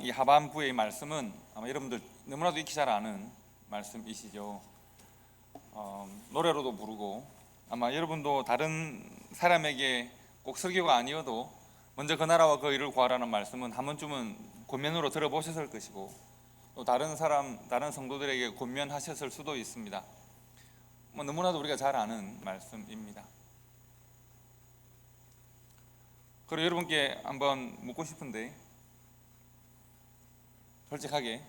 이 하반부의 말씀은 아마 여러분들 너무나도 익히 잘 아는 말씀이시죠. 노래로도 부르고 아마 여러분도 다른 사람에게 꼭 설교가 아니어도 먼저 그 나라와 그 의를 구하라는 말씀은 한 번쯤은 권면으로 들어보셨을 것이고, 또 다른 성도들에게 권면하셨을 수도 있습니다. 너무나도 우리가 잘 아는 말씀입니다. 그리고 여러분께 한번 묻고 싶은데, 솔직하게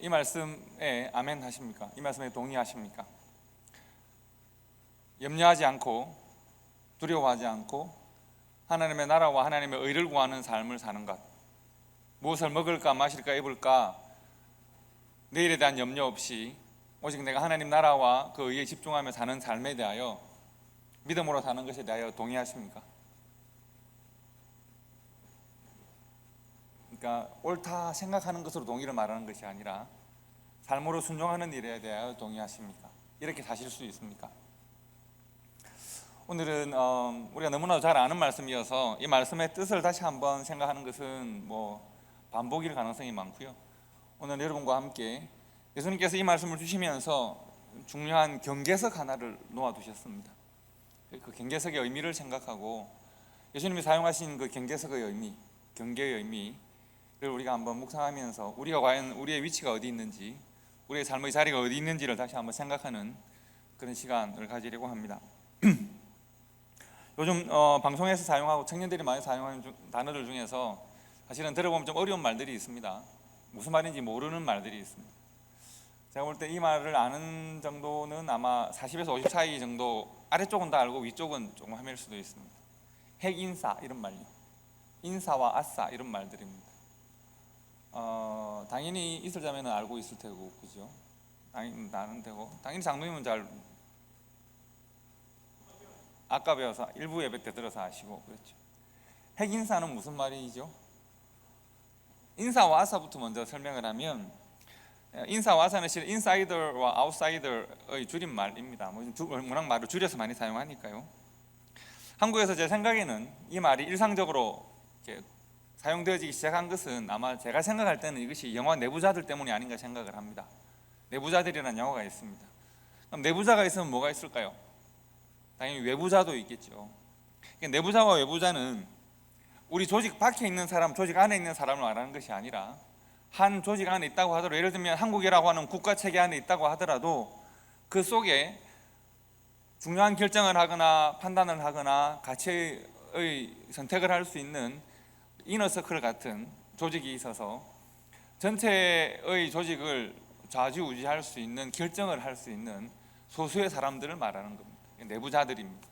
이 말씀에 아멘 하십니까? 이 말씀에 동의하십니까? 염려하지 않고 두려워하지 않고 하나님의 나라와 하나님의 의를 구하는 삶을 사는 것, 무엇을 먹을까 마실까 입을까 내일에 대한 염려 없이 오직 내가 하나님 나라와 그 의에 집중하며 사는 삶에 대하여, 믿음으로 사는 것에 대하여 동의하십니까? 그러니까 옳다 생각하는 것으로 동의를 말하는 것이 아니라 삶으로 순종하는 일에 대하여 동의하십니까? 이렇게 사실 수 있습니까? 오늘은 우리가 너무나도 잘 아는 말씀이어서 이 말씀의 뜻을 다시 한번 생각하는 것은 반복일 가능성이 많고요. 오늘 여러분과 함께 예수님께서 이 말씀을 주시면서 중요한 경계석 하나를 놓아두셨습니다. 그 경계석의 의미를 생각하고 예수님이 사용하신 그 경계석의 의미, 경계의 의미를 우리가 한번 묵상하면서 우리가 과연 우리의 위치가 어디 있는지, 우리의 삶의 자리가 어디 있는지를 다시 한번 생각하는 그런 시간을 가지려고 합니다. 요즘 방송에서 사용하고 청년들이 많이 사용하는 단어들 중에서 사실은 들어보면 좀 어려운 말들이 있습니다. 무슨 말인지 모르는 말들이 있습니다. 제가 볼 때 이 말을 아는 정도는 아마 40에서 50 사이 정도, 아래쪽은 다 알고 위쪽은 조금 헤맬 수도 있습니다. 핵인사 이런 말요, 인사와 아싸 이런 말들입니다. 당연히 있을 자매는 알고 있을 테고, 그죠? 당연히 나는 되고, 당연히 장로님은 잘 아까 배워서 일부 예배 때 들어서 아시고 그렇죠. 핵인사는 무슨 말이죠? 인사와 아싸부터 먼저 설명을 하면, 인사와 아싸는 실은 인사이더와 아웃사이더의 줄임말입니다. 워낙 말을 줄여서 많이 사용하니까요. 한국에서 제 생각에는 이 말이 일상적으로 이렇게 사용되어지기 시작한 것은 아마 제가 생각할 때는 이것이 영화 내부자들 때문이 아닌가 생각을 합니다. 내부자들이라는 영화가 있습니다. 그럼 내부자가 있으면 뭐가 있을까요? 당연히 외부자도 있겠죠. 내부자와 외부자는 우리 조직 밖에 있는 사람, 조직 안에 있는 사람을 말하는 것이 아니라, 한 조직 안에 있다고 하더라도, 예를 들면 한국이라고 하는 국가체계 안에 있다고 하더라도 그 속에 중요한 결정을 하거나 판단을 하거나 가치의 선택을 할 수 있는 이너서클 같은 조직이 있어서 전체의 조직을 좌지우지할 수 있는, 결정을 할 수 있는 소수의 사람들을 말하는 겁니다. 내부자들입니다.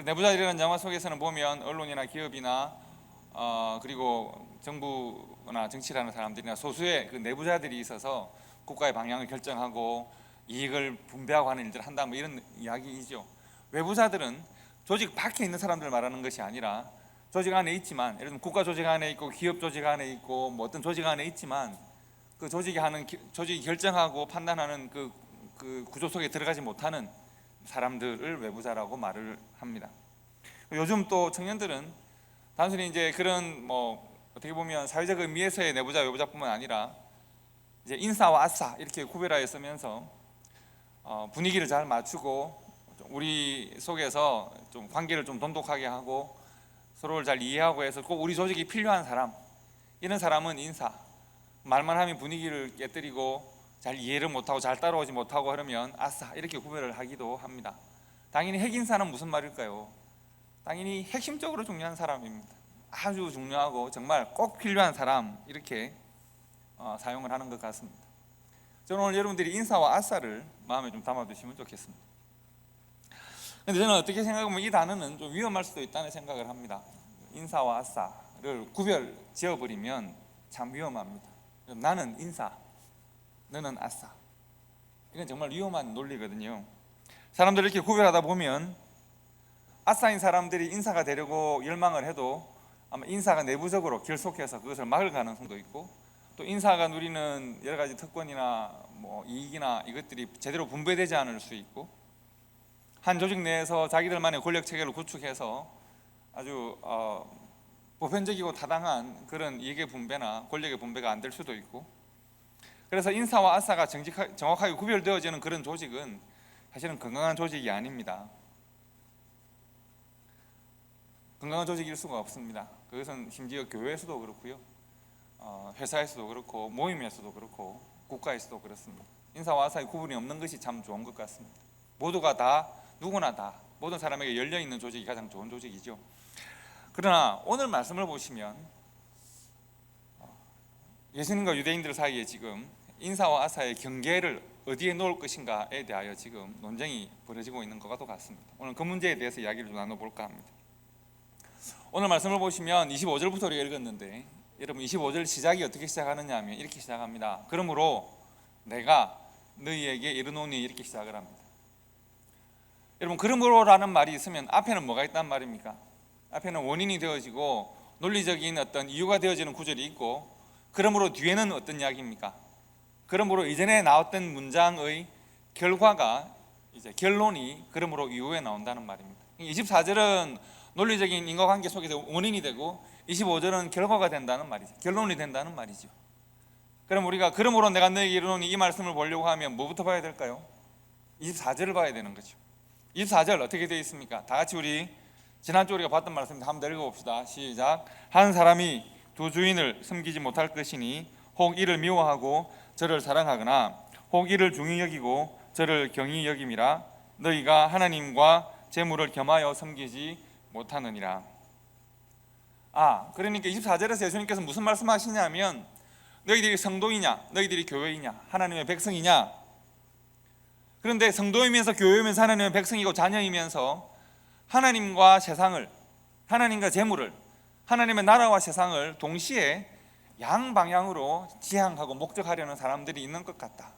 내부자들이라는 영화 속에서는 보면 언론이나 기업이나 그리고 정부나 정치라는 사람들이나 소수의 그 내부자들이 있어서 국가의 방향을 결정하고 이익을 분배하고 하는 일들을 한다, 이런 이야기이죠. 외부자들은 조직 밖에 있는 사람들을 말하는 것이 아니라 조직 안에 있지만, 예를 들면 국가 조직 안에 있고 기업 조직 안에 있고 어떤 조직 안에 있지만 그 조직이 결정하고 판단하는 그 구조 속에 들어가지 못하는 사람들을 외부자라고 말을 합니다. 요즘 또 청년들은 단순히 이제 그런 어떻게 보면 사회적 의미에서의 내부자 외부자뿐만 아니라 이제 인사와 아싸 이렇게 구별하여 쓰면서 분위기를 잘 맞추고 우리 속에서 좀 관계를 좀 돈독하게 하고 서로를 잘 이해하고 해서 꼭 우리 조직이 필요한 사람, 이런 사람은 인사, 말만 하면 분위기를 깨뜨리고 잘 이해를 못하고 잘 따라오지 못하고 하면 아싸, 이렇게 구별을 하기도 합니다. 당연히 핵인사는 무슨 말일까요? 당연히 핵심적으로 중요한 사람입니다. 아주 중요하고 정말 꼭 필요한 사람, 이렇게 사용을 하는 것 같습니다. 저는 오늘 여러분들이 인사와 아싸를 마음에 좀 담아두시면 좋겠습니다. 근데 저는 어떻게 생각하면 이 단어는 좀 위험할 수도 있다는 생각을 합니다. 인사와 아싸를 구별 지어버리면 참 위험합니다. 나는 인사, 너는 아싸, 이건 정말 위험한 논리거든요. 사람들을 이렇게 구별하다 보면 아싸인 사람들이 인사가 되려고 열망을 해도 아마 인사가 내부적으로 결속해서 그것을 막을 가능성도 있고, 또 인사가 누리는 여러 가지 특권이나 이익이나 이것들이 제대로 분배되지 않을 수 있고, 한 조직 내에서 자기들만의 권력 체계를 구축해서 아주 보편적이고 타당한 그런 이익의 분배나 권력의 분배가 안 될 수도 있고, 그래서 인사와 아사가 정확하게 구별되어지는 그런 조직은 사실은 건강한 조직이 아닙니다. 건강한 조직일 수가 없습니다. 그것은 심지어 교회에서도 그렇고요, 회사에서도 그렇고, 모임에서도 그렇고, 국가에서도 그렇습니다. 인사와 아사의 구분이 없는 것이 참 좋은 것 같습니다. 모두가 다, 누구나 다, 모든 사람에게 열려있는 조직이 가장 좋은 조직이죠. 그러나 오늘 말씀을 보시면 예수님과 유대인들 사이에 지금 인사와 아사의 경계를 어디에 놓을 것인가에 대하여 지금 논쟁이 벌어지고 있는 것과 같습니다. 오늘 그 문제에 대해서 이야기를 좀 나눠볼까 합니다. 오늘 말씀을 보시면 25절부터 우리가 읽었는데, 여러분 25절 시작이 어떻게 시작하느냐 하면 이렇게 시작합니다. 그러므로 내가 너희에게 이르노니, 이렇게 시작을 합니다. 여러분, 그러므로라는 말이 있으면 앞에는 뭐가 있단 말입니까? 앞에는 원인이 되어지고 논리적인 어떤 이유가 되어지는 구절이 있고, 그러므로 뒤에는 어떤 이야기입니까? 그러므로 이전에 나왔던 문장의 결과가, 이제 결론이 그러므로 이후에 나온다는 말입니다. 24절은 논리적인 인과관계 속에서 원인이 되고 25절은 결과가 된다는 말이죠. 결론이 된다는 말이죠. 그럼 우리가 그러므로 내가 너에게 이르노니, 이 말씀을 보려고 하면 뭐부터 봐야 될까요? 24절을 봐야 되는 거죠. 24절 어떻게 되어 있습니까? 다 같이 우리 지난주 우리가 봤던 말씀 한번 읽어봅시다. 시작. 한 사람이 두 주인을 섬기지 못할 것이니 혹 이를 미워하고 저를 사랑하거나 혹 이를 중히 여기고 저를 경히 여김이라. 너희가 하나님과 재물을 겸하여 섬기지 못하느니라. 그러니까 24절에서 예수님께서 무슨 말씀하시냐면, 너희들이 성도이냐, 너희들이 교회이냐, 하나님의 백성이냐. 그런데 성도이면서 교회이면서 하나님의 백성이고 자녀이면서 하나님과 세상을, 하나님과 재물을, 하나님의 나라와 세상을 동시에 양방향으로 지향하고 목적하려는 사람들이 있는 것 같다.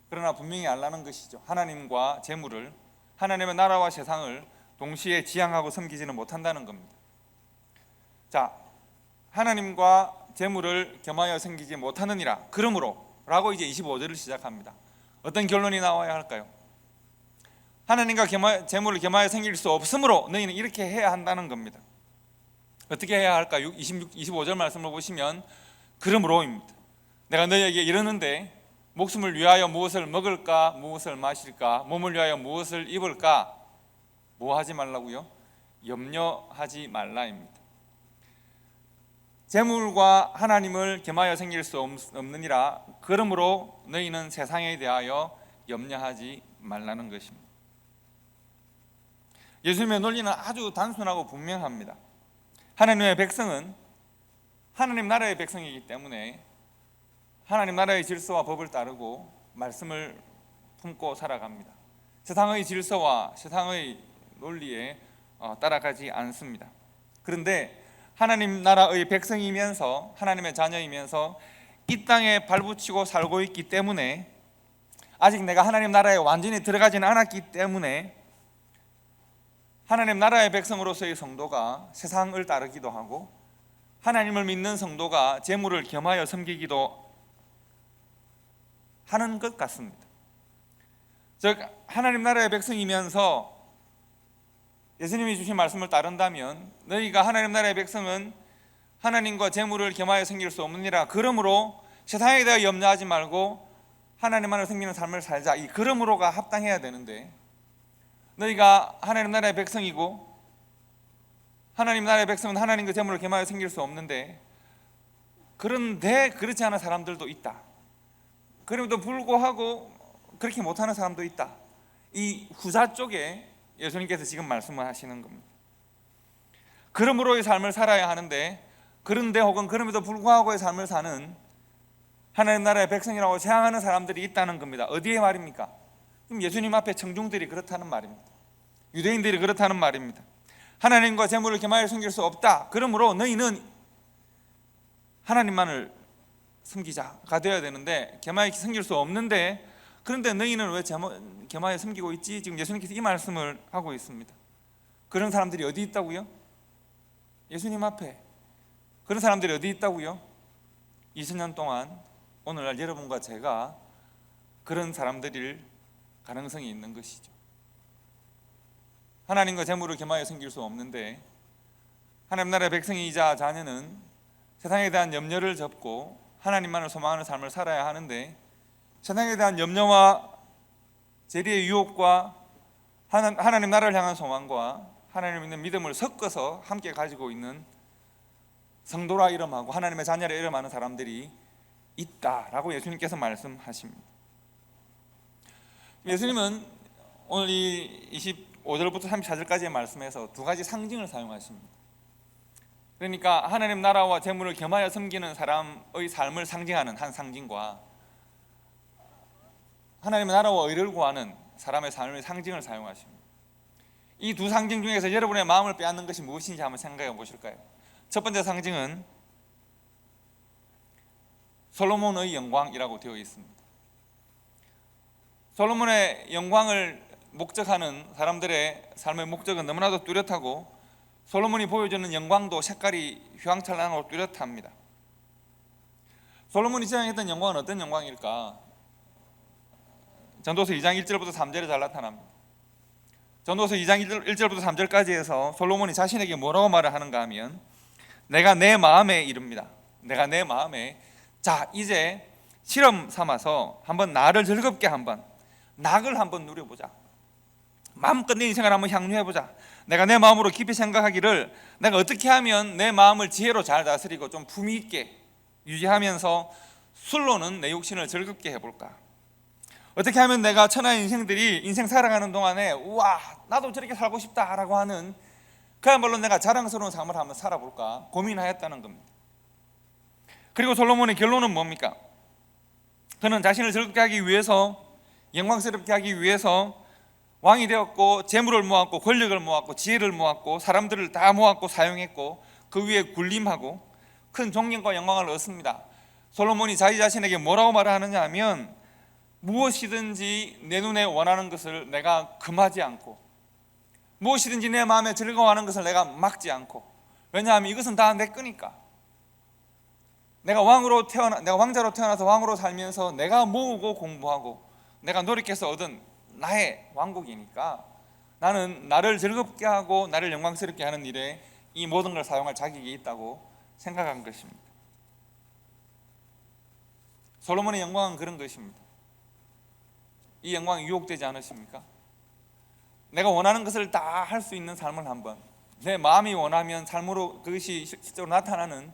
그러나 분명히 알라는 것이죠. 하나님과 재물을, 하나님의 나라와 세상을 동시에 지향하고 섬기지는 못한다는 겁니다. 자, 하나님과 재물을 겸하여 섬기지 못하느니라. 그러므로 라고 이제 25절을 시작합니다. 어떤 결론이 나와야 할까요? 하나님과 재물을 겸하여 섬길 수 없으므로 너희는 이렇게 해야 한다는 겁니다. 어떻게 해야 할까요? 25절 말씀을 보시면 그러므로입니다. 내가 너희에게 이르는데 목숨을 위하여 무엇을 먹을까, 무엇을 마실까, 몸을 위하여 무엇을 입을까, 뭐 하지 말라고요? 염려하지 말라입니다. 재물과 하나님을 겸하여 섬길 수 없느니라. 그러므로 너희는 세상에 대하여 염려하지 말라는 것입니다. 예수님의 논리는 아주 단순하고 분명합니다. 하나님의 백성은 하나님 나라의 백성이기 때문에 하나님 나라의 질서와 법을 따르고 말씀을 품고 살아갑니다. 세상의 질서와 세상의 논리에 따라가지 않습니다. 그런데 하나님 나라의 백성이면서 하나님의 자녀이면서 이 땅에 발붙이고 살고 있기 때문에, 아직 내가 하나님 나라에 완전히 들어가지는 않았기 때문에 하나님 나라의 백성으로서의 성도가 세상을 따르기도 하고, 하나님을 믿는 성도가 재물을 겸하여 섬기기도 하는 것 같습니다. 즉 하나님 나라의 백성이면서 예수님이 주신 말씀을 따른다면, 너희가 하나님 나라의 백성은 하나님과 재물을 겸하여 섬길 수 없느니라. 그러므로 세상에 대해 염려하지 말고 하나님만을 섬기는 삶을 살자. 이 그러므로가 합당해야 되는데, 너희가 하나님 나라의 백성이고 하나님 나라의 백성은 하나님과 재물을 겸하여 섬길 수 없는데, 그런데 그렇지 않은 사람들도 있다. 그럼에도 불구하고 그렇게 못하는 사람도 있다. 이 후자 쪽에 예수님께서 지금 말씀을 하시는 겁니다. 그러므로의 삶을 살아야 하는데, 그런데 혹은 그럼에도 불구하고의 삶을 사는 하나님 나라의 백성이라고 생각하는 사람들이 있다는 겁니다. 어디에 말입니까? 예수님 앞에 청중들이 그렇다는 말입니다. 유대인들이 그렇다는 말입니다. 하나님과 재물을 겸하여 섬길 수 없다. 그러므로 너희는 하나님만을 섬기자가 되어야 되는데 겸하여 섬길 수 없는데, 그런데 너희는 왜 겸하여 섬기고 있지? 지금 예수님께서 이 말씀을 하고 있습니다. 그런 사람들이 어디 있다고요? 예수님 앞에. 그런 사람들이 어디 있다고요? 2000년 동안 오늘날 여러분과 제가 그런 사람들일 가능성이 있는 것이죠. 하나님과 재물을 겸하여 섬길 수 없는데 하나님 나라의 백성이자 자녀는 세상에 대한 염려를 접고 하나님만을 소망하는 삶을 살아야 하는데, 세상에 대한 염려와 재리의 유혹과 하나님 나라를 향한 소망과 하나님을 믿는 믿음을 섞어서 함께 가지고 있는 성도라 이름하고 하나님의 자녀라 이름하는 사람들이 있다라고 예수님께서 말씀하십니다. 예수님은 오늘 이 25절부터 34절까지의 말씀에서 두 가지 상징을 사용하십니다. 그러니까 하나님 나라와 재물을 겸하여 섬기는 사람의 삶을 상징하는 한 상징과 하나님의 나라와 의를 구하는 사람의 삶의 상징을 사용하십니다. 이 두 상징 중에서 여러분의 마음을 빼앗는 것이 무엇인지 한번 생각해 보실까요? 첫 번째 상징은 솔로몬의 영광이라고 되어 있습니다. 솔로몬의 영광을 목적하는 사람들의 삶의 목적은 너무나도 뚜렷하고, 솔로몬이 보여주는 영광도 색깔이 휘황찬란하고 뚜렷합니다. 솔로몬이 지향했던 영광은 어떤 영광일까? 전도서 2장 1절부터 3절에 잘 나타납니다. 전도서 2장 1절부터 3절까지 해서 솔로몬이 자신에게 뭐라고 말을 하는가 하면, 내가 내 마음에 이릅니다. 내가 내 마음에, 자 이제 실험 삼아서 한번 나를 즐겁게 한번 낙을 한번 누려보자. 마음껏 내 인생을 한번 향유해보자. 내가 내 마음으로 깊이 생각하기를, 내가 어떻게 하면 내 마음을 지혜로 잘 다스리고 좀 품위 있게 유지하면서 술로는 내 육신을 즐겁게 해볼까? 어떻게 하면 내가 천하의 인생들이 인생 살아가는 동안에 우와 나도 저렇게 살고 싶다라고 하는 그야말로 내가 자랑스러운 삶을 한번 살아볼까 고민하였다는 겁니다. 그리고 솔로몬의 결론은 뭡니까? 그는 자신을 즐겁게 하기 위해서, 영광스럽게 하기 위해서 왕이 되었고, 재물을 모았고, 권력을 모았고, 지혜를 모았고, 사람들을 다 모았고 사용했고, 그 위에 군림하고 큰 존경과 영광을 얻습니다. 솔로몬이 자기 자신에게 뭐라고 말하느냐 하면, 무엇이든지 내 눈에 원하는 것을 내가 금하지 않고, 무엇이든지 내 마음에 즐거워하는 것을 내가 막지 않고, 왜냐하면 이것은 다 내 거니까. 내가 왕자로 태어나서 왕으로 살면서 내가 모으고 공부하고 내가 노력해서 얻은 나의 왕국이니까, 나는 나를 즐겁게 하고 나를 영광스럽게 하는 일에 이 모든 걸 사용할 자격이 있다고 생각한 것입니다. 솔로몬의 영광은 그런 것입니다. 이 영광이 유혹되지 않으십니까? 내가 원하는 것을 다 할 수 있는 삶을 한번, 내 마음이 원하면 삶으로 그것이 실제로 나타나는,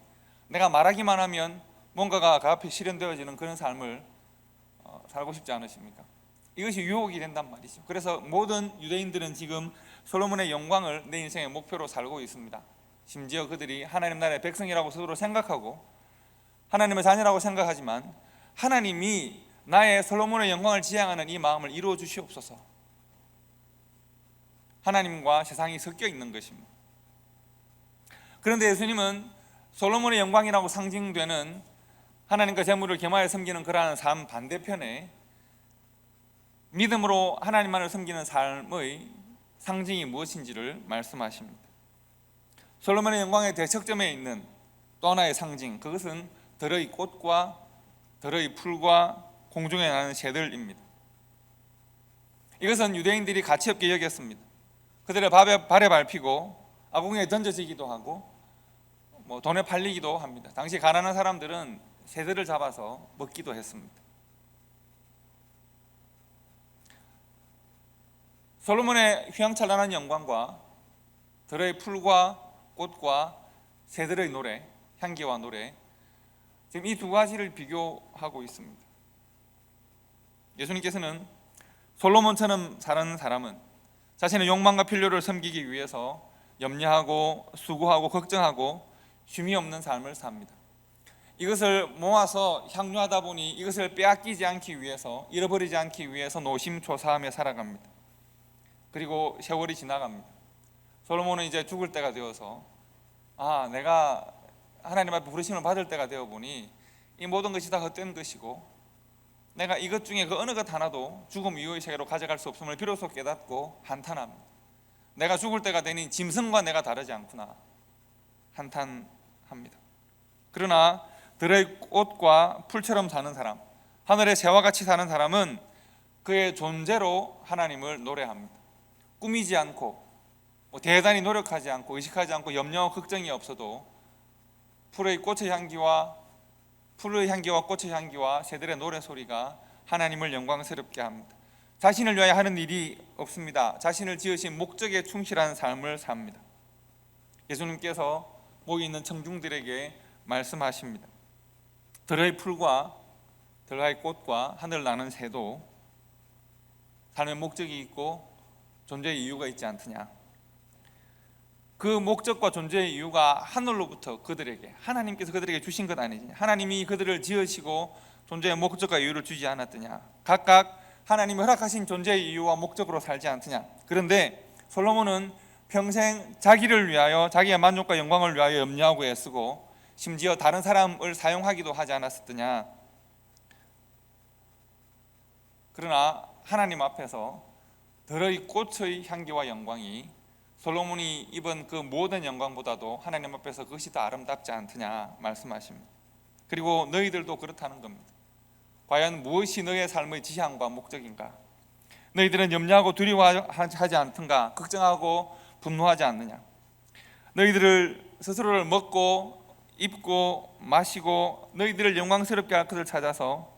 내가 말하기만 하면 뭔가가 그 앞에 실현되어지는 그런 삶을 살고 싶지 않으십니까? 이것이 유혹이 된단 말이죠. 그래서 모든 유대인들은 지금 솔로몬의 영광을 내 인생의 목표로 살고 있습니다. 심지어 그들이 하나님 나라의 백성이라고 스스로 생각하고 하나님의 자녀라고 생각하지만, 하나님이 나의 솔로몬의 영광을 지향하는 이 마음을 이루어 주시옵소서. 하나님과 세상이 섞여 있는 것입니다. 그런데 예수님은 솔로몬의 영광이라고 상징되는 하나님과 재물을 겸하여 섬기는 그러한 삶 반대편에 믿음으로 하나님만을 섬기는 삶의 상징이 무엇인지를 말씀하십니다. 솔로몬의 영광의 대척점에 있는 또 하나의 상징, 그것은 들의 꽃과 들의 풀과 공중에 나는 새들입니다. 이것은 유대인들이 가치없게 여겼습니다. 그들의 발에 밟히고 아궁이에 던져지기도 하고 돈에 팔리기도 합니다. 당시 가난한 사람들은 새들을 잡아서 먹기도 했습니다. 솔로몬의 휘황찬란한 영광과 들의 풀과 꽃과 새들의 노래, 향기와 노래, 지금 이 두 가지를 비교하고 있습니다. 예수님께서는 솔로몬처럼 사는 사람은 자신의 욕망과 필요를 섬기기 위해서 염려하고 수고하고 걱정하고 쉼이 없는 삶을 삽니다. 이것을 모아서 향유하다 보니 이것을 빼앗기지 않기 위해서, 잃어버리지 않기 위해서 노심초사하며 살아갑니다. 그리고 세월이 지나갑니다. 솔로몬은 이제 죽을 때가 되어서 내가 하나님 앞에 부르심을 받을 때가 되어 보니 이 모든 것이 다 헛된 것이고 내가 이것 중에 그 어느 것 하나도 죽음 이후의 세계로 가져갈 수 없음을 비로소 깨닫고 한탄합니다. 내가 죽을 때가 되니 짐승과 내가 다르지 않구나 한탄합니다. 그러나 들의 꽃과 풀처럼 사는 사람, 하늘의 새와 같이 사는 사람은 그의 존재로 하나님을 노래합니다. 꾸미지 않고 뭐 대단히 노력하지 않고 의식하지 않고 염려와 걱정이 없어도 풀의 꽃의 향기와 꽃의 향기와 새들의 노래 소리가 하나님을 영광스럽게 합니다. 자신을 위하여 하는 일이 없습니다. 자신을 지으신 목적에 충실한 삶을 삽니다. 예수님께서 모여 있는 청중들에게 말씀하십니다. 들의 풀과 들의 꽃과 하늘 나는 새도 삶의 목적이 있고 존재의 이유가 있지 않느냐. 그 목적과 존재의 이유가 하늘로부터 그들에게, 하나님께서 그들에게 주신 것 아니냐. 하나님이 그들을 지으시고 존재의 목적과 이유를 주지 않았더냐. 각각 하나님이 허락하신 존재의 이유와 목적으로 살지 않느냐. 그런데 솔로몬은 평생 자기를 위하여, 자기의 만족과 영광을 위하여 염려하고 애쓰고 심지어 다른 사람을 사용하기도 하지 않았었더냐. 그러나 하나님 앞에서 들의 꽃의 향기와 영광이 솔로몬이 입은 그 모든 영광보다도 하나님 앞에서 그것이 더 아름답지 않느냐 말씀하십니다. 그리고 너희들도 그렇다는 겁니다. 과연 무엇이 너의 삶의 지향과 목적인가? 너희들은 염려하고 두려워하지 않든가? 걱정하고 분노하지 않느냐? 너희들을 스스로를 먹고 입고 마시고 너희들을 영광스럽게 할 것을 찾아서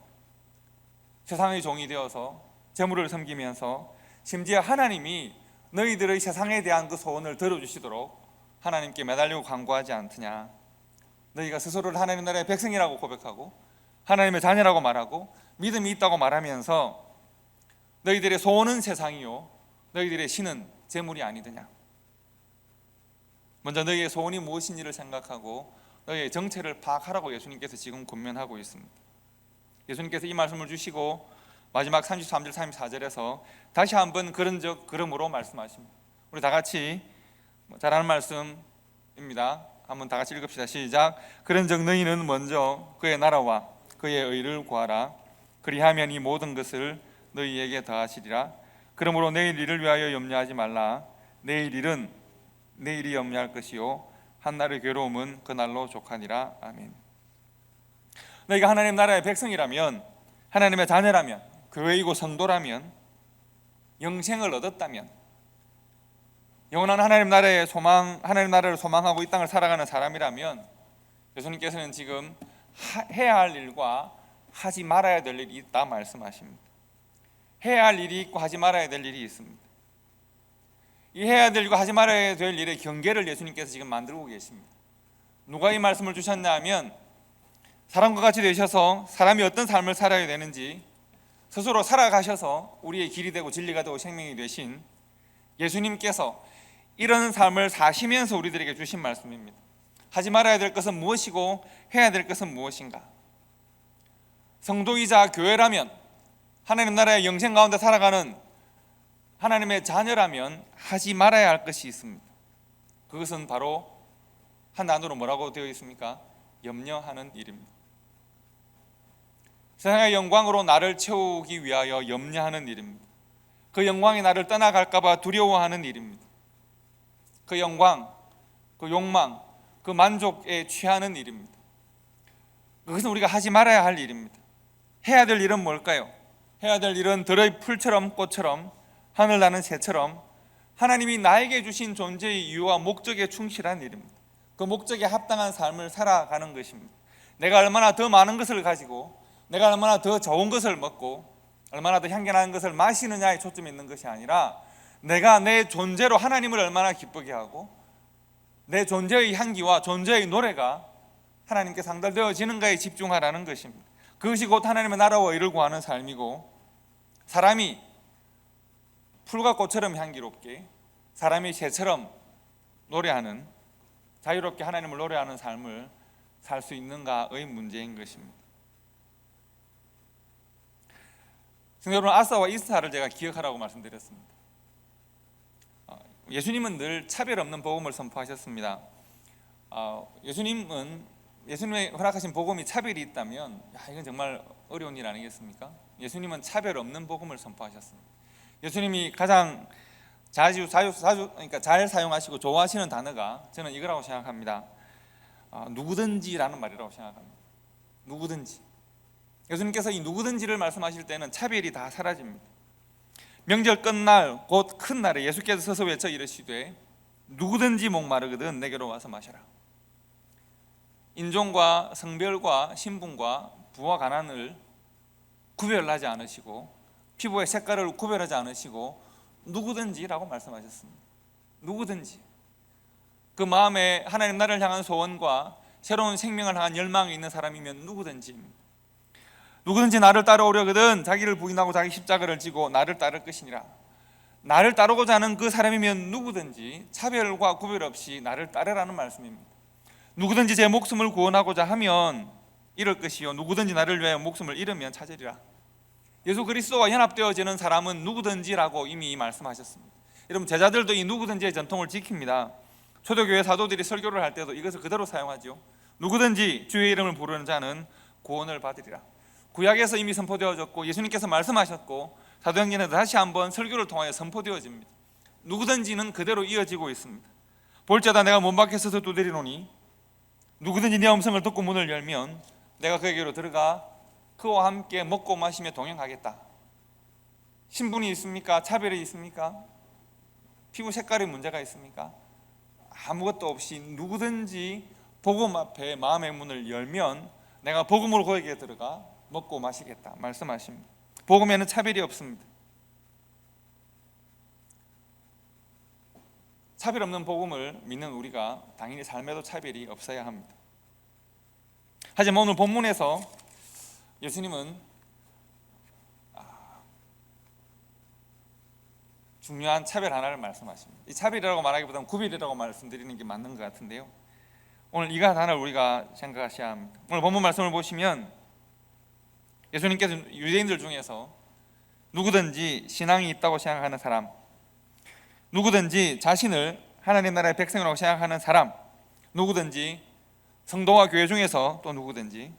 세상의 종이 되어서 재물을 섬기면서 심지어 하나님이 너희들의 세상에 대한 그 소원을 들어주시도록 하나님께 매달리고 간구하지 않느냐. 너희가 스스로를 하나님 나라의 백성이라고 고백하고 하나님의 자녀라고 말하고 믿음이 있다고 말하면서 너희들의 소원은 세상이요 너희들의 신은 재물이 아니더냐. 먼저 너희의 소원이 무엇인지를 생각하고 너희의 정체를 파악하라고 예수님께서 지금 권면하고 있습니다. 예수님께서 이 말씀을 주시고 마지막 33절 34절에서 다시 한번 그러므로 말씀하십니다. 우리 다 같이 잘하는 말씀입니다. 한번 다 같이 읽읍시다. 시작. 그런즉 너희는 먼저 그의 나라와 그의 의를 구하라. 그리하면 이 모든 것을 너희에게 더하시리라. 그러므로 내일 일을 위하여 염려하지 말라. 내일 일은 내일이 염려할 것이요 한날의 괴로움은 그날로 족하니라. 아멘. 너희가 하나님 나라의 백성이라면, 하나님의 자녀라면, 교회이고 성도라면, 영생을 얻었다면, 영원한 하나님 나라의 소망, 하나님 나라를 소망하고 이 땅을 살아가는 사람이라면 예수님께서는 지금 해야 할 일과 하지 말아야 될 일이 있다 말씀하십니다. 해야 할 일이 있고 하지 말아야 될 일이 있습니다. 이 해야 될 일과 하지 말아야 될 일의 경계를 예수님께서 지금 만들고 계십니다. 누가 이 말씀을 주셨냐 하면 사람과 같이 되셔서 사람이 어떤 삶을 살아야 되는지 스스로 살아가셔서 우리의 길이 되고 진리가 되고 생명이 되신 예수님께서 이런 삶을 사시면서 우리들에게 주신 말씀입니다. 하지 말아야 될 것은 무엇이고 해야 될 것은 무엇인가? 성도이자 교회라면, 하나님 나라의 영생 가운데 살아가는 하나님의 자녀라면 하지 말아야 할 것이 있습니다. 그것은 바로 한 단어로 뭐라고 되어 있습니까? 염려하는 일입니다. 세상의 영광으로 나를 채우기 위하여 염려하는 일입니다. 그 영광이 나를 떠나갈까 봐 두려워하는 일입니다. 그 영광, 그 욕망, 그 만족에 취하는 일입니다. 그것은 우리가 하지 말아야 할 일입니다. 해야 될 일은 뭘까요? 해야 될 일은 들의 풀처럼 꽃처럼 하늘 나는 새처럼 하나님이 나에게 주신 존재의 이유와 목적에 충실한 일입니다. 그 목적에 합당한 삶을 살아가는 것입니다. 내가 얼마나 더 많은 것을 가지고 내가 얼마나 더 좋은 것을 먹고 얼마나 더 향기나는 것을 마시느냐에 초점이 있는 것이 아니라 내가 내 존재로 하나님을 얼마나 기쁘게 하고 내 존재의 향기와 존재의 노래가 하나님께 상달되어지는가에 집중하라는 것입니다. 그것이 곧 하나님의 나라와 의를 구하는 삶이고, 사람이 풀과 꽃처럼 향기롭게, 사람이 새처럼 노래하는, 자유롭게 하나님을 노래하는 삶을 살 수 있는가의 문제인 것입니다. 성도 여러분, 아사와 이스하를 제가 기억하라고 말씀드렸습니다. 예수님은 늘 차별 없는 복음을 선포하셨습니다. 예수님의 허락하신 복음이 차별이 있다면 이건 정말 어려운 일 아니겠습니까? 예수님은 차별 없는 복음을 선포하셨습니다. 예수님이 가장 그러니까 잘 사용하시고 좋아하시는 단어가 저는 이거라고 생각합니다. 누구든지라는 말이라고 생각합니다. 누구든지. 예수님께서 이 누구든지를 말씀하실 때는 차별이 다 사라집니다. 명절 끝날 곧 큰 날에 예수께서 서서 외쳐 이르시되 누구든지 목마르거든 내게로 와서 마셔라. 인종과 성별과 신분과 부와 가난을 구별하지 않으시고 피부의 색깔을 구별하지 않으시고 누구든지라고 말씀하셨습니다. 누구든지 그 마음에 하나님 나를 향한 소원과 새로운 생명을 향한 열망이 있는 사람이면 누구든지 나를 따라오려거든 자기를 부인하고 자기 십자가를 지고 나를 따를 것이니라. 나를 따르고자 하는 그 사람이면 누구든지 차별과 구별 없이 나를 따르라는 말씀입니다. 누구든지 제 목숨을 구원하고자 하면 잃을 것이요 누구든지 나를 위하여 목숨을 잃으면 찾으리라. 예수 그리스도와 연합되어지는 사람은 누구든지라고 이미 말씀하셨습니다. 여러분, 제자들도 이 누구든지의 전통을 지킵니다. 초대교회 사도들이 설교를 할 때도 이것을 그대로 사용하죠. 누구든지 주의 이름을 부르는 자는 구원을 받으리라. 구약에서 이미 선포되어졌고 예수님께서 말씀하셨고 사도행전에도 다시 한번 설교를 통하여 선포되어집니다. 누구든지는 그대로 이어지고 있습니다. 볼지어다 내가 문 밖에 서서 두드리노니 누구든지 내 음성을 듣고 문을 열면 내가 그에게로 들어가 그와 함께 먹고 마시며 동행하겠다. 신분이 있습니까? 차별이 있습니까? 피부 색깔에 문제가 있습니까? 아무것도 없이 누구든지 복음 앞에 마음의 문을 열면 내가 복음으로 그에게 들어가 먹고 마시겠다 말씀하십니다. 복음에는 차별이 없습니다. 차별 없는 복음을 믿는 우리가 당연히 삶에도 차별이 없어야 합니다. 하지만 오늘 본문에서 예수님은 중요한 차별 하나를 말씀하십니다. 이 차별이라고 말하기보다는 구별이라고 말씀드리는 게 맞는 것 같은데요, 오늘 이가 하나를 우리가 생각하셔야 합니다. 오늘 본문 말씀을 보시면 예수님께서 유대인들 중에서 누구든지 신앙이 있다고 생각하는 사람, 누구든지 자신을 하나님 나라의 백성이라고 생각하는 사람, 누구든지 성도와 교회 중에서 또 누구든지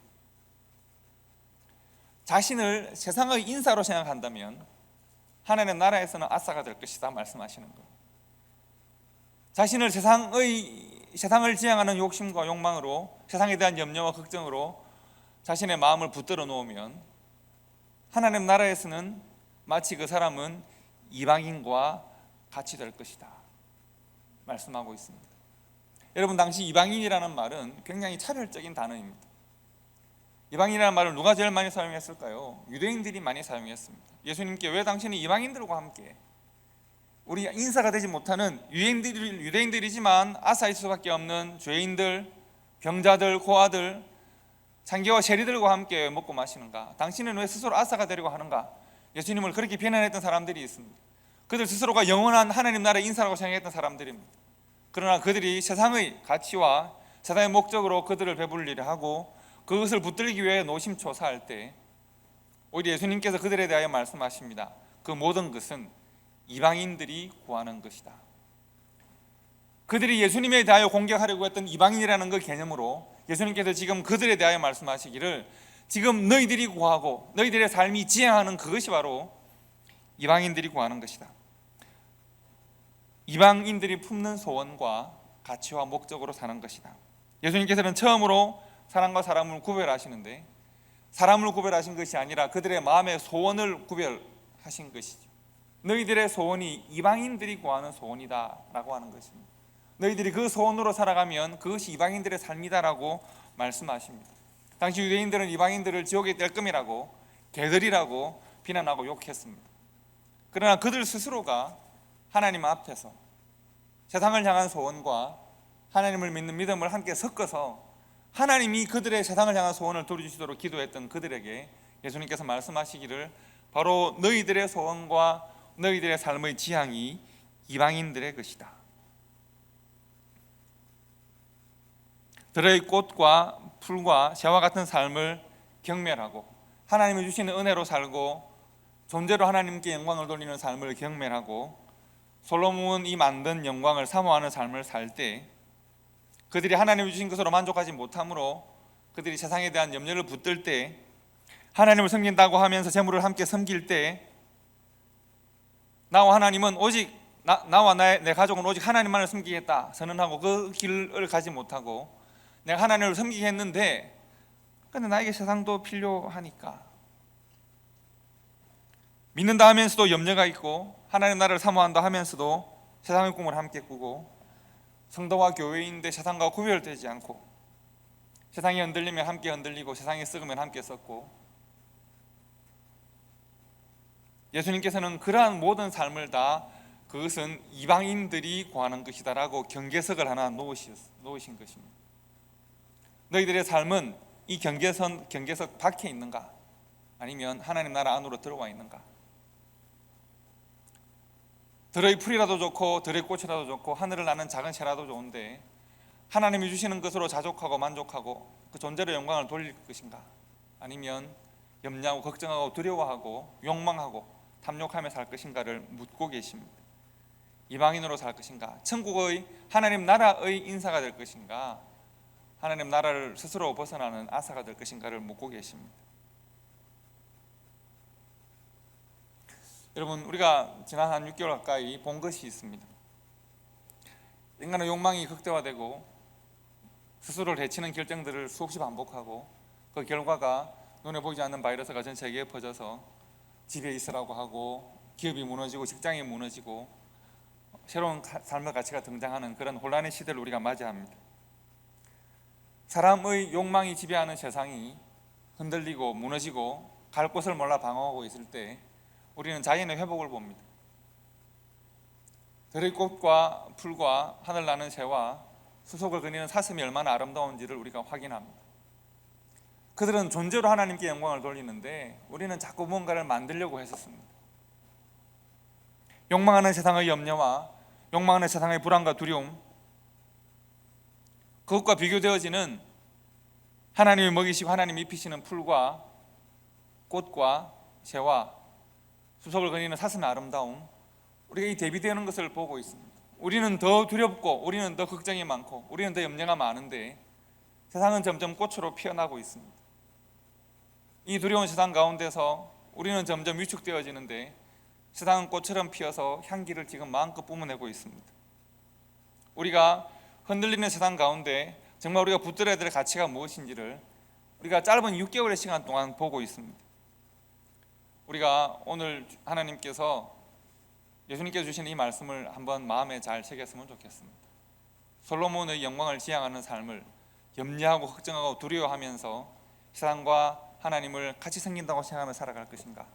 자신을 세상의 인사로 생각한다면 하나님 나라에서는 아싸가 될 것이다 말씀하시는 거예요. 자신을 세상을 지향하는 욕심과 욕망으로, 세상에 대한 염려와 걱정으로 자신의 마음을 붙들어 놓으면 하나님 나라에서는 마치 그 사람은 이방인과 같이 될 것이다 말씀하고 있습니다. 여러분, 당시 이방인이라는 말은 굉장히 차별적인 단어입니다. 이방인이라는 말을 누가 제일 많이 사용했을까요? 유대인들이 많이 사용했습니다. 예수님께 왜 당신이 이방인들과 함께, 우리 인사가 되지 못하는 유대인들이지만 아사일 수밖에 없는 죄인들, 병자들, 고아들, 장기와 세리들과 함께 먹고 마시는가? 당신은 왜 스스로 아사가 되려고 하는가? 예수님을 그렇게 비난했던 사람들이 있습니다. 그들 스스로가 영원한 하나님 나라의 인사라고 생각했던 사람들입니다. 그러나 그들이 세상의 가치와 세상의 목적으로 그들을 배불리려 하고 그것을 붙들기 위해 노심초사할 때 오히려 예수님께서 그들에 대하여 말씀하십니다. 그 모든 것은 이방인들이 구하는 것이다. 그들이 예수님에 대하여 공격하려고 했던 이방인이라는 그 개념으로 예수님께서 지금 그들에 대하여 말씀하시기를, 지금 너희들이 구하고 너희들의 삶이 지향하는 그것이 바로 이방인들이 구하는 것이다. 이방인들이 품는 소원과 가치와 목적으로 사는 것이다. 예수님께서는 처음으로 사람과 사람을 구별하시는데 사람을 구별하신 것이 아니라 그들의 마음의 소원을 구별하신 것이죠. 너희들의 소원이 이방인들이 구하는 소원이다 라고 하는 것입니다. 너희들이 그 소원으로 살아가면 그것이 이방인들의 삶이다라고 말씀하십니다. 당시 유대인들은 이방인들을 지옥의 뗄감이라고, 개들이라고 비난하고 욕했습니다. 그러나 그들 스스로가 하나님 앞에서 세상을 향한 소원과 하나님을 믿는 믿음을 함께 섞어서 하나님이 그들의 세상을 향한 소원을 들어주시도록 기도했던 그들에게 예수님께서 말씀하시기를, 바로 너희들의 소원과 너희들의 삶의 지향이 이방인들의 것이다. 들의 꽃과 풀과 새와 같은 삶을 경멸하고 하나님이 주시는 은혜로 살고 존재로 하나님께 영광을 돌리는 삶을 경멸하고 솔로몬이 만든 영광을 사모하는 삶을 살 때 그들이 하나님이 주신 것으로 만족하지 못하므로 그들이 세상에 대한 염려를 붙들 때, 하나님을 섬긴다고 하면서 재물을 함께 섬길 때 나와 하나님은 오직 나와 내 가족은 오직 하나님만을 섬기겠다 선언하고 그 길을 가지 못하고 내가 하나님을 섬기겠는데 근데 나에게 세상도 필요하니까 믿는다 하면서도 염려가 있고 하나님 나라를 사모한다 하면서도 세상의 꿈을 함께 꾸고 성도와 교회인데 세상과 구별되지 않고, 세상이 흔들리면 함께 흔들리고 세상이 썩으면 함께 썩고, 예수님께서는 그러한 모든 삶을 다 그것은 이방인들이 구하는 것이다라고 경계석을 하나 놓으신 것입니다. 너희들의 삶은 이 경계석 밖에 있는가? 아니면 하나님 나라 안으로 들어와 있는가? 들의 풀이라도 좋고 들의 꽃이라도 좋고 하늘을 나는 작은 새라도 좋은데 하나님이 주시는 것으로 자족하고 만족하고 그 존재로 영광을 돌릴 것인가? 아니면 염려하고 걱정하고 두려워하고 욕망하고 탐욕하며 살 것인가를 묻고 계십니다. 이방인으로 살 것인가? 천국의 하나님 나라의 인사가 될 것인가? 하나님 나라를 스스로 벗어나는 아사가 될 것인가를 묻고 계십니다. 여러분, 우리가 지난 한 6개월 가까이 본 것이 있습니다. 인간의 욕망이 극대화되고 스스로를 해치는 결정들을 수없이 반복하고 그 결과가 눈에 보이지 않는 바이러스가 전 세계에 퍼져서 집에 있으라고 하고 기업이 무너지고 직장이 무너지고 새로운 삶의 가치가 등장하는 그런 혼란의 시대를 우리가 맞이합니다. 사람의 욕망이 지배하는 세상이 흔들리고 무너지고 갈 곳을 몰라 방황하고 있을 때 우리는 자연의 회복을 봅니다. 들의 꽃과 풀과 하늘 나는 새와 수속을 거니는 사슴이 얼마나 아름다운지를 우리가 확인합니다. 그들은 존재로 하나님께 영광을 돌리는데 우리는 자꾸 뭔가를 만들려고 했었습니다. 욕망하는 세상의 염려와 욕망하는 세상의 불안과 두려움, 그것과 비교되어지는 하나님이 먹이시고 하나님이 입히시는 풀과 꽃과 새와 수속을 거니는 사슴의 아름다움, 우리가 이 대비되는 것을 보고 있습니다. 우리는 더 두렵고 우리는 더 걱정이 많고 우리는 더 염려가 많은데 세상은 점점 꽃으로 피어나고 있습니다. 이 두려운 세상 가운데서 우리는 점점 위축되어지는데 세상은 꽃처럼 피어서 향기를 지금 마음껏 뿜어내고 있습니다. 우리가 흔들리는 세상 가운데 정말 우리가 붙들어야 될 가치가 무엇인지를 우리가 짧은 6개월의 시간 동안 보고 있습니다. 우리가 오늘 하나님께서 예수님께서 주신 이 말씀을 한번 마음에 잘 새겼으면 좋겠습니다. 솔로몬의 영광을 지향하는 삶을 염려하고 걱정하고 두려워하면서 세상과 하나님을 같이 섬긴다고 생각하며 살아갈 것인가?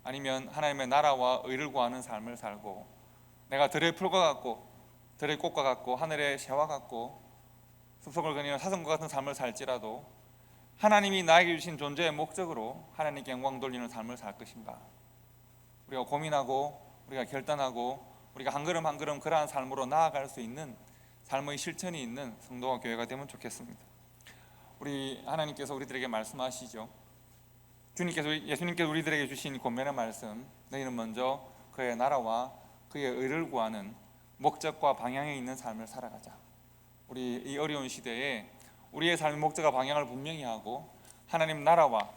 아니면 하나님의 나라와 의를 구하는 삶을 살고 내가 들의 풀과 같고 들의 꽃과 같고 하늘의 새와 같고 숲속을 거니는 사슴과 같은 삶을 살지라도 하나님이 나에게 주신 존재의 목적으로 하나님께 영광 돌리는 삶을 살 것인가? 우리가 고민하고 우리가 결단하고 우리가 한 걸음 한 걸음 그러한 삶으로 나아갈 수 있는 삶의 실천이 있는 성도와 교회가 되면 좋겠습니다. 우리 하나님께서 우리들에게 말씀하시죠. 예수님께서 우리들에게 주신 권면의 말씀, 너희는 먼저 그의 나라와 그의 의를 구하는 목적과 방향에 있는 삶을 살아가자. 우리 이 어려운 시대에 우리의 삶의 목적과 방향을 분명히 하고 하나님 나라와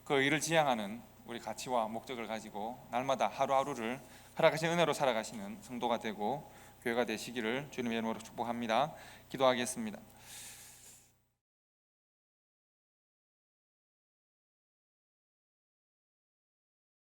그 의를 지향하는 우리 가치와 목적을 가지고 날마다 하루하루를 허락하신 은혜로 살아가시는 성도가 되고 교회가 되시기를 주님의 이름으로 축복합니다. 기도하겠습니다.